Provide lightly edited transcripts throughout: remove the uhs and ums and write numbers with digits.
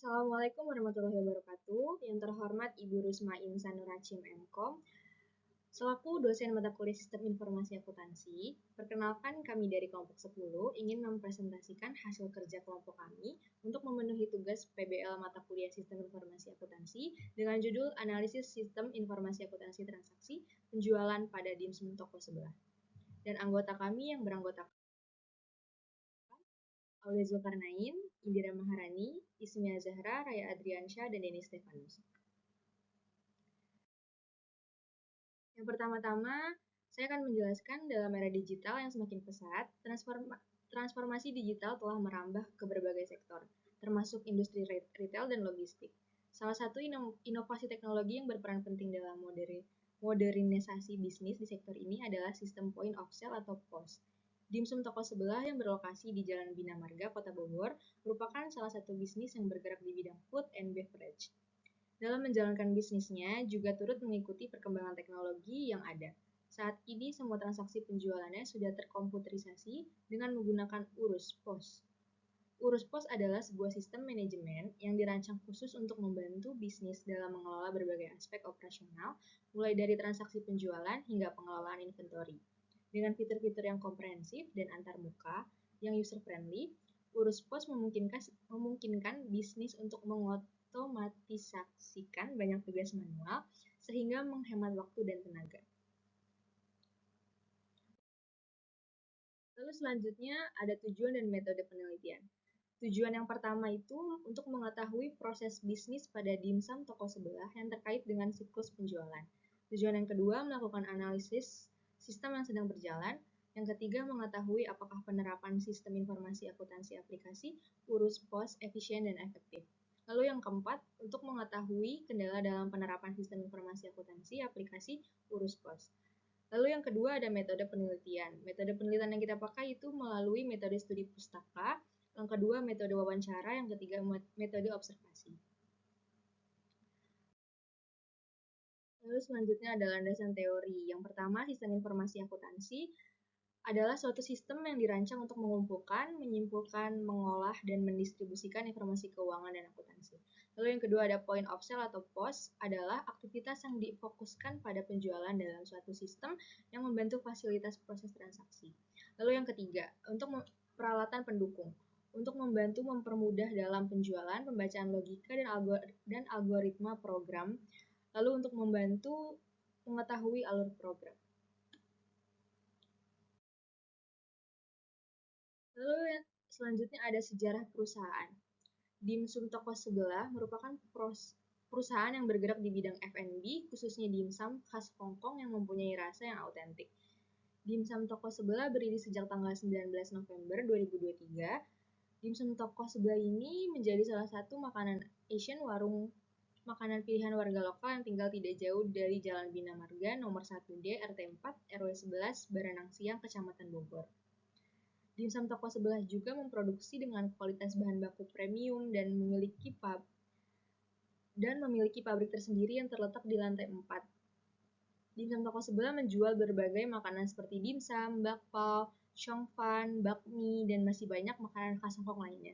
Assalamualaikum warahmatullahi wabarakatuh. Yang terhormat Ibu Rusma Insan Nurachim MKom, selaku dosen mata kuliah Sistem Informasi Akuntansi, perkenalkan kami dari kelompok 10 ingin mempresentasikan hasil kerja kelompok kami untuk memenuhi tugas PBL mata kuliah Sistem Informasi Akuntansi dengan judul Analisis Sistem Informasi Akuntansi Transaksi Penjualan pada Dimsum Toko Sebelah. Dan anggota kami yang beranggotakan Aulia Zulkarnain, Indira Maharani, Ismia Zahra, Raya Adriansyah, dan Denis Stefanus. Yang pertama-tama, saya akan menjelaskan dalam era digital yang semakin pesat, transformasi digital telah merambah ke berbagai sektor, termasuk industri retail dan logistik. Salah satu inovasi teknologi yang berperan penting dalam modernisasi bisnis di sektor ini adalah sistem point of sale atau POS. Dimsum Toko Sebelah yang berlokasi di Jalan Bina Marga, Kota Bogor, merupakan salah satu bisnis yang bergerak di bidang food and beverage. Dalam menjalankan bisnisnya, juga turut mengikuti perkembangan teknologi yang ada. Saat ini, semua transaksi penjualannya sudah terkomputerisasi dengan menggunakan Urus POS. Urus POS adalah sebuah sistem manajemen yang dirancang khusus untuk membantu bisnis dalam mengelola berbagai aspek operasional, mulai dari transaksi penjualan hingga pengelolaan inventory. Dengan fitur-fitur yang komprehensif dan antarmuka yang user-friendly, Urus POS memungkinkan bisnis untuk mengotomatisasikan banyak tugas manual sehingga menghemat waktu dan tenaga. Lalu selanjutnya ada tujuan dan metode penelitian. Tujuan yang pertama itu untuk mengetahui proses bisnis pada dimsum toko sebelah yang terkait dengan siklus penjualan. Tujuan yang kedua melakukan analisis sistem yang sedang berjalan. Yang ketiga mengetahui apakah penerapan sistem informasi akuntansi aplikasi Urus POS efisien dan efektif. Lalu yang keempat, untuk mengetahui kendala dalam penerapan sistem informasi akuntansi aplikasi Urus POS. Lalu yang kedua ada metode penelitian. Metode penelitian yang kita pakai itu melalui metode studi pustaka, yang kedua metode wawancara, yang ketiga metode observasi. Lalu selanjutnya ada landasan teori. Yang pertama, sistem informasi akuntansi adalah suatu sistem yang dirancang untuk mengumpulkan, menyimpulkan, mengolah, dan mendistribusikan informasi keuangan dan akuntansi. Lalu yang kedua ada point of sale atau POS adalah aktivitas yang difokuskan pada penjualan dalam suatu sistem yang membantu fasilitas proses transaksi. Lalu yang ketiga, untuk peralatan pendukung. Untuk membantu mempermudah dalam penjualan, pembacaan logika, dan algoritma program. Lalu untuk membantu mengetahui alur program. Lalu selanjutnya ada sejarah perusahaan. Dimsum Toko Sebelah merupakan perusahaan yang bergerak di bidang F&B, khususnya dimsum khas Hong Kong yang mempunyai rasa yang autentik. Dimsum Toko Sebelah berdiri sejak tanggal 19 November 2023. Dimsum Toko Sebelah ini menjadi salah satu makanan Asian warung makanan pilihan warga lokal yang tinggal tidak jauh dari Jalan Bina Marga nomor 1D RT 4 RW 11 Baranang Siang, Kecamatan Bogor. Dimsum Toko Sebelah juga memproduksi dengan kualitas bahan baku premium dan memiliki pabrik tersendiri yang terletak di lantai 4. Dimsum Toko Sebelah menjual berbagai makanan seperti dimsum, bakpao, xiongfan, bakmi, dan masih banyak makanan khas Hongkong lainnya.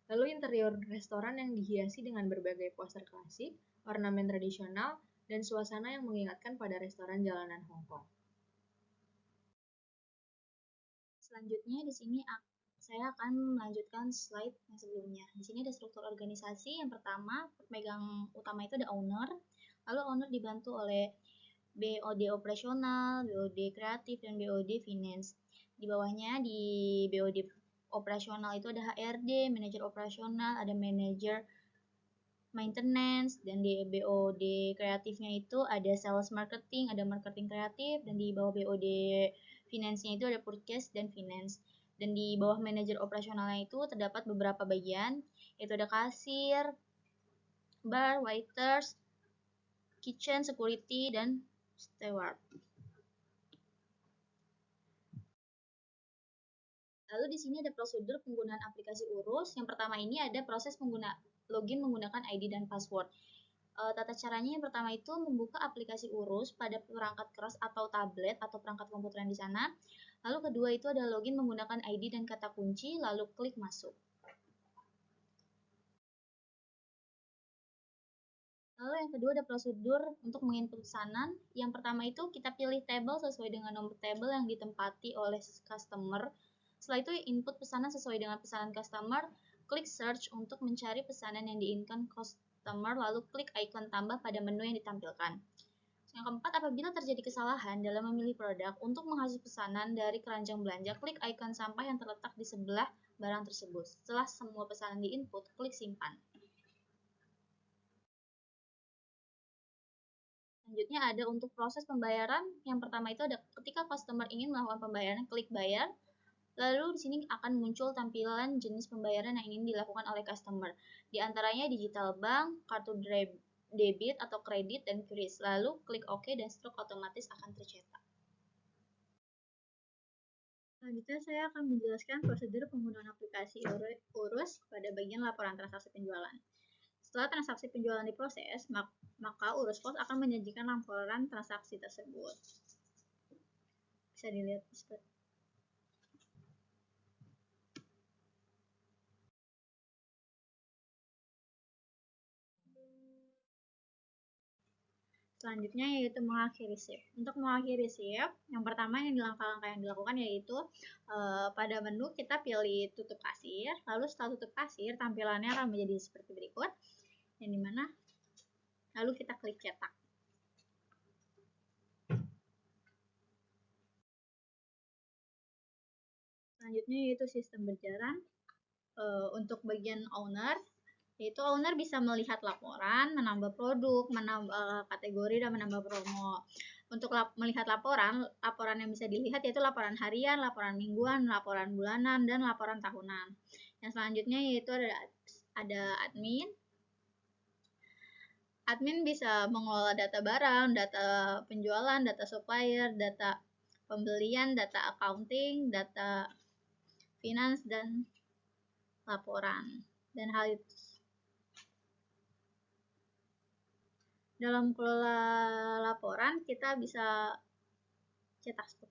Lalu interior restoran yang dihiasi dengan berbagai poster klasik, ornamen tradisional, dan suasana yang mengingatkan pada restoran jalanan Hongkong. Selanjutnya di sini saya akan melanjutkan slide yang sebelumnya. Di sini ada struktur organisasi. Yang pertama, pemegang utama itu ada owner. Lalu owner dibantu oleh BOD operasional, BOD kreatif, dan BOD finance. Di bawahnya di BOD operasional itu ada HRD, manajer operasional, ada manajer maintenance, dan di BOD kreatifnya itu ada sales marketing, ada marketing kreatif, dan di bawah BOD finance-nya itu ada purchase dan finance. Dan di bawah manajer operasionalnya itu terdapat beberapa bagian, yaitu ada kasir, bar, waiters, kitchen, security, dan steward. Lalu di sini ada prosedur penggunaan aplikasi Urus. Yang pertama ini ada proses login menggunakan ID dan password. Tata caranya yang pertama itu membuka aplikasi Urus pada perangkat keras atau tablet atau perangkat komputer yang di sana. Lalu kedua itu ada login menggunakan ID dan kata kunci, lalu klik masuk. Lalu yang kedua ada prosedur untuk menginput pesanan. Yang pertama itu kita pilih table sesuai dengan nomor table yang ditempati oleh customer. Setelah itu input pesanan sesuai dengan pesanan customer, klik search untuk mencari pesanan yang diinginkan customer, lalu klik icon tambah pada menu yang ditampilkan. Yang keempat, apabila terjadi kesalahan dalam memilih produk, untuk menghapus pesanan dari keranjang belanja, klik icon sampah yang terletak di sebelah barang tersebut. Setelah semua pesanan diinput, klik simpan. Selanjutnya ada untuk proses pembayaran. Yang pertama itu ada ketika customer ingin melakukan pembayaran, klik bayar. Lalu di sini akan muncul tampilan jenis pembayaran yang ingin dilakukan oleh customer. Di antaranya digital bank, kartu debit atau kredit, dan kris. Lalu klik OK dan struk otomatis akan tercetak. Selanjutnya saya akan menjelaskan prosedur penggunaan aplikasi Urus pada bagian laporan transaksi penjualan. Setelah transaksi penjualan diproses, maka Urus Pos akan menyajikan laporan transaksi tersebut. Bisa dilihat seperti selanjutnya yaitu mengakhiri shift. Untuk mengakhiri shift, yang pertama langkah-langkah yang dilakukan yaitu pada menu kita pilih tutup kasir, lalu setelah tutup kasir tampilannya akan menjadi seperti berikut, yang dimana lalu kita klik cetak. Selanjutnya yaitu sistem berjalan. Untuk bagian owner, yaitu owner bisa melihat laporan, menambah produk, menambah kategori, dan menambah promo. Untuk melihat laporan yang bisa dilihat yaitu laporan harian, laporan mingguan, laporan bulanan, dan laporan tahunan. Yang selanjutnya yaitu ada admin. Admin bisa mengelola data barang, data penjualan, data supplier, data pembelian, data accounting, data finance, dan laporan. Dan hal itu dalam kelola laporan kita bisa cetak stok.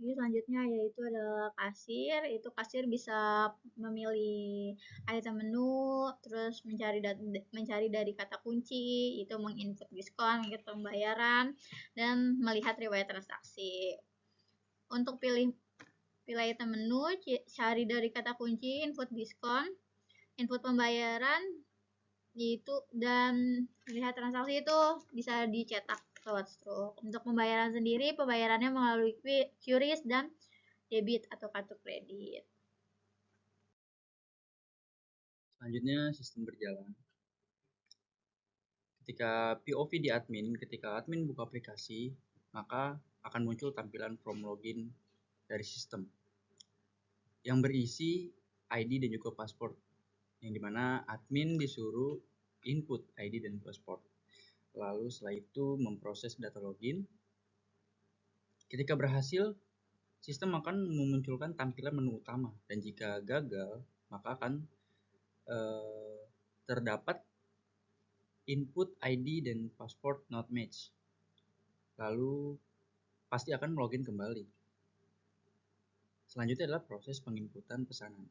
Jadi selanjutnya yaitu adalah kasir. Itu kasir bisa memilih item menu, terus mencari dari kata kunci, itu menginput diskon, menginput pembayaran, dan melihat riwayat transaksi. Untuk pilih item menu, cari dari kata kunci, input diskon, input pembayaran, yaitu dan melihat transaksi itu bisa dicetak lewat struk. Untuk pembayaran sendiri, pembayarannya melalui QRIS dan debit atau kartu kredit. Selanjutnya sistem berjalan. Ketika POV di admin, ketika admin buka aplikasi, maka akan muncul tampilan form login dari sistem yang berisi ID dan juga paspor, yang dimana admin disuruh input ID dan paspor. Lalu setelah itu memproses data login. Ketika berhasil, sistem akan memunculkan tampilan menu utama, dan jika gagal maka akan terdapat input ID dan password not match. Lalu pasti akan login kembali. Selanjutnya adalah proses penginputan pesanan.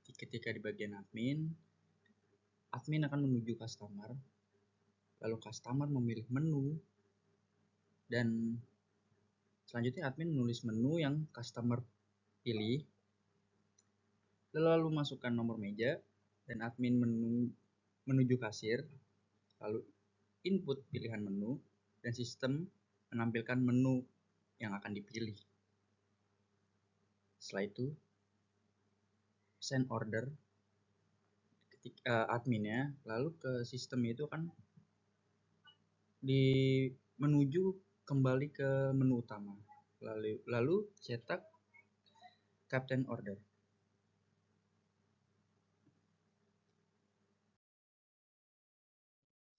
Ketika di bagian admin akan menuju customer, lalu customer memilih menu, dan selanjutnya admin menulis menu yang customer pilih, lalu masukkan nomor meja, dan admin menuju kasir, lalu input pilihan menu, dan sistem menampilkan menu yang akan dipilih. Setelah itu send order ketika adminnya, lalu ke sistem itu kan menuju kembali ke menu utama, lalu cetak captain order.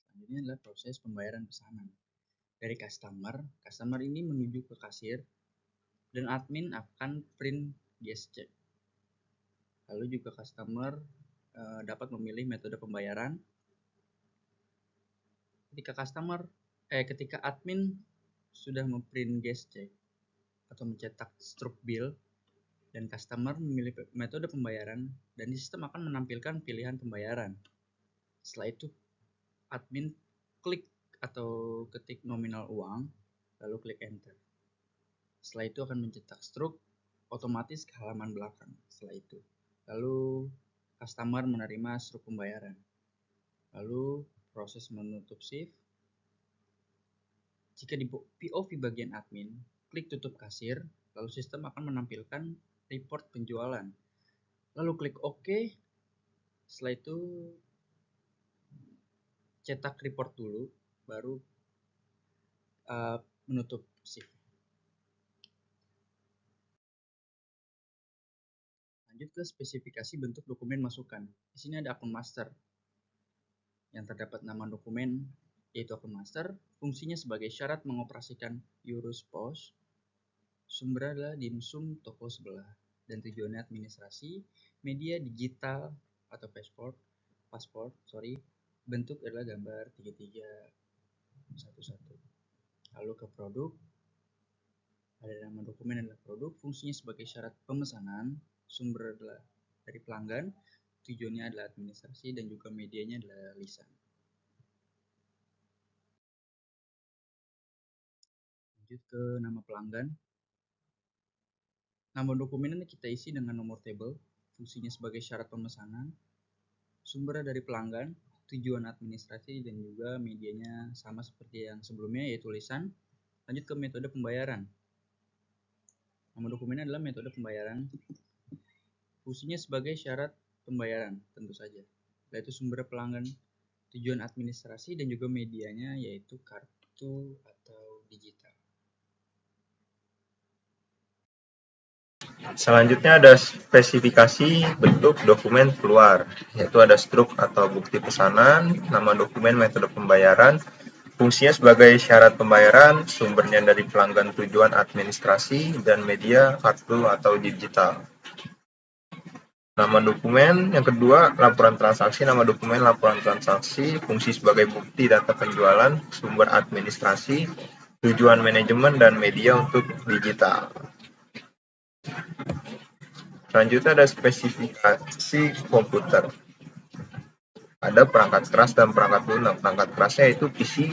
Selanjutnya adalah proses pembayaran pesanan dari customer ini menuju ke kasir, dan admin akan print gesture. Lalu juga customer dapat memilih metode pembayaran. Ketika admin sudah memprint gesture atau mencetak struk bill, dan customer memilih metode pembayaran dan di sistem akan menampilkan pilihan pembayaran. Setelah itu admin klik atau ketik nominal uang lalu klik enter. Setelah itu akan mencetak struk otomatis ke halaman belakang. Setelah itu lalu customer menerima struk pembayaran. Lalu proses menutup shift. Jika di POV bagian admin, klik tutup kasir, lalu sistem akan menampilkan report penjualan. Lalu klik OK. Setelah itu cetak report dulu, baru menutup shift. Lanjut ke spesifikasi bentuk dokumen masukan. Di sini ada akun master yang terdapat nama dokumen yaitu akun master. Fungsinya sebagai syarat mengoperasikan Eurus POS. Sumber adalah dimsum toko sebelah dan tujuannya administrasi. Media digital atau pasport. Bentuk adalah gambar 3311. Lalu ke produk. Ada nama dokumen adalah produk. Fungsinya sebagai syarat pemesanan. Sumber adalah dari pelanggan, tujuannya adalah administrasi dan juga medianya adalah lisan. Lanjut ke nama pelanggan. Nama dokumen ini kita isi dengan nomor tabel, fungsinya sebagai syarat pemesanan. Sumber dari pelanggan, tujuan administrasi dan juga medianya sama seperti yang sebelumnya yaitu lisan. Lanjut ke metode pembayaran. Nama dokumen adalah metode pembayaran. Fungsinya sebagai syarat pembayaran, tentu saja. Yaitu sumber pelanggan, tujuan administrasi dan juga medianya yaitu kartu atau digital. Selanjutnya ada spesifikasi bentuk dokumen keluar, yaitu ada struk atau bukti pesanan, nama dokumen, metode pembayaran, fungsinya sebagai syarat pembayaran, sumbernya dari pelanggan, tujuan administrasi, dan media kartu atau digital. Nama dokumen, yang kedua laporan transaksi, nama dokumen laporan transaksi, fungsi sebagai bukti data penjualan, sumber administrasi, tujuan manajemen dan media untuk digital. Selanjutnya ada spesifikasi komputer. Ada perangkat keras dan perangkat lunak. Perangkat kerasnya itu PC,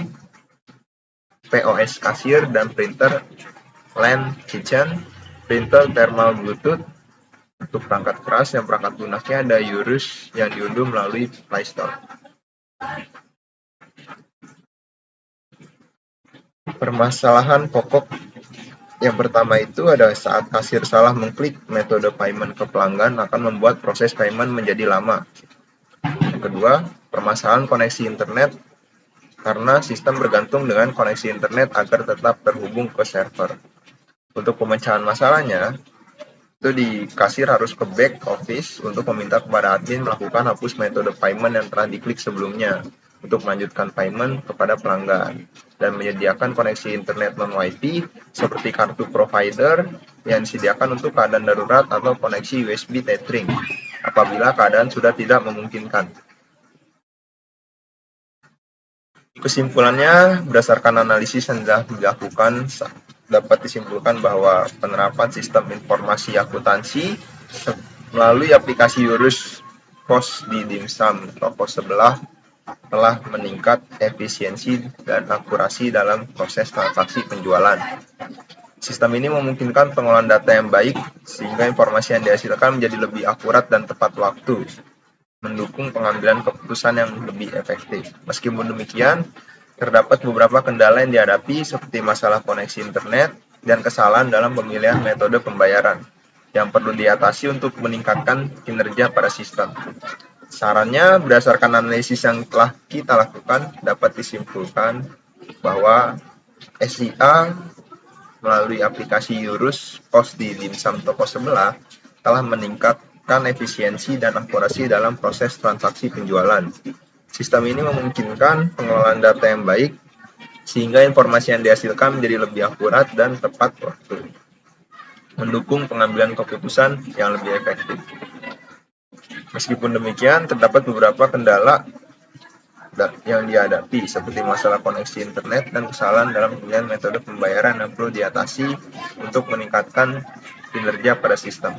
POS kasir dan printer, LAN kitchen, printer thermal bluetooth. Untuk perangkat keras yang perangkat lunaknya ada Eurus yang diunduh melalui Play Store. Permasalahan pokok yang pertama itu ada saat kasir salah mengklik metode payment ke pelanggan akan membuat proses payment menjadi lama. Yang kedua, permasalahan koneksi internet karena sistem bergantung dengan koneksi internet agar tetap terhubung ke server. Untuk pemecahan masalahnya, itu di kasir harus ke back office untuk meminta kepada admin melakukan hapus metode payment yang telah diklik sebelumnya untuk melanjutkan payment kepada pelanggan dan menyediakan koneksi internet non-WiFi seperti kartu provider yang disediakan untuk keadaan darurat atau koneksi USB tethering apabila keadaan sudah tidak memungkinkan. Kesimpulannya, berdasarkan analisis yang telah dilakukan, dapat disimpulkan bahwa penerapan sistem informasi akuntansi melalui aplikasi Eurus POS di dimsum toko sebelah telah meningkat efisiensi dan akurasi dalam proses transaksi penjualan. Sistem ini memungkinkan pengolahan data yang baik sehingga informasi yang dihasilkan menjadi lebih akurat dan tepat waktu, mendukung pengambilan keputusan yang lebih efektif. Meskipun demikian, terdapat beberapa kendala yang dihadapi seperti masalah koneksi internet dan kesalahan dalam pemilihan metode pembayaran yang perlu diatasi untuk meningkatkan kinerja pada sistem. Sarannya, berdasarkan analisis yang telah kita lakukan, dapat disimpulkan bahwa SIA melalui aplikasi Eurus POS di dimsum toko sebelah telah meningkatkan efisiensi dan akurasi dalam proses transaksi penjualan. Sistem ini memungkinkan pengelolaan data yang baik sehingga informasi yang dihasilkan menjadi lebih akurat dan tepat waktu, mendukung pengambilan keputusan yang lebih efektif. Meskipun demikian, terdapat beberapa kendala yang dihadapi, seperti masalah koneksi internet dan kesalahan dalam pemilihan metode pembayaran yang perlu diatasi untuk meningkatkan kinerja pada sistem.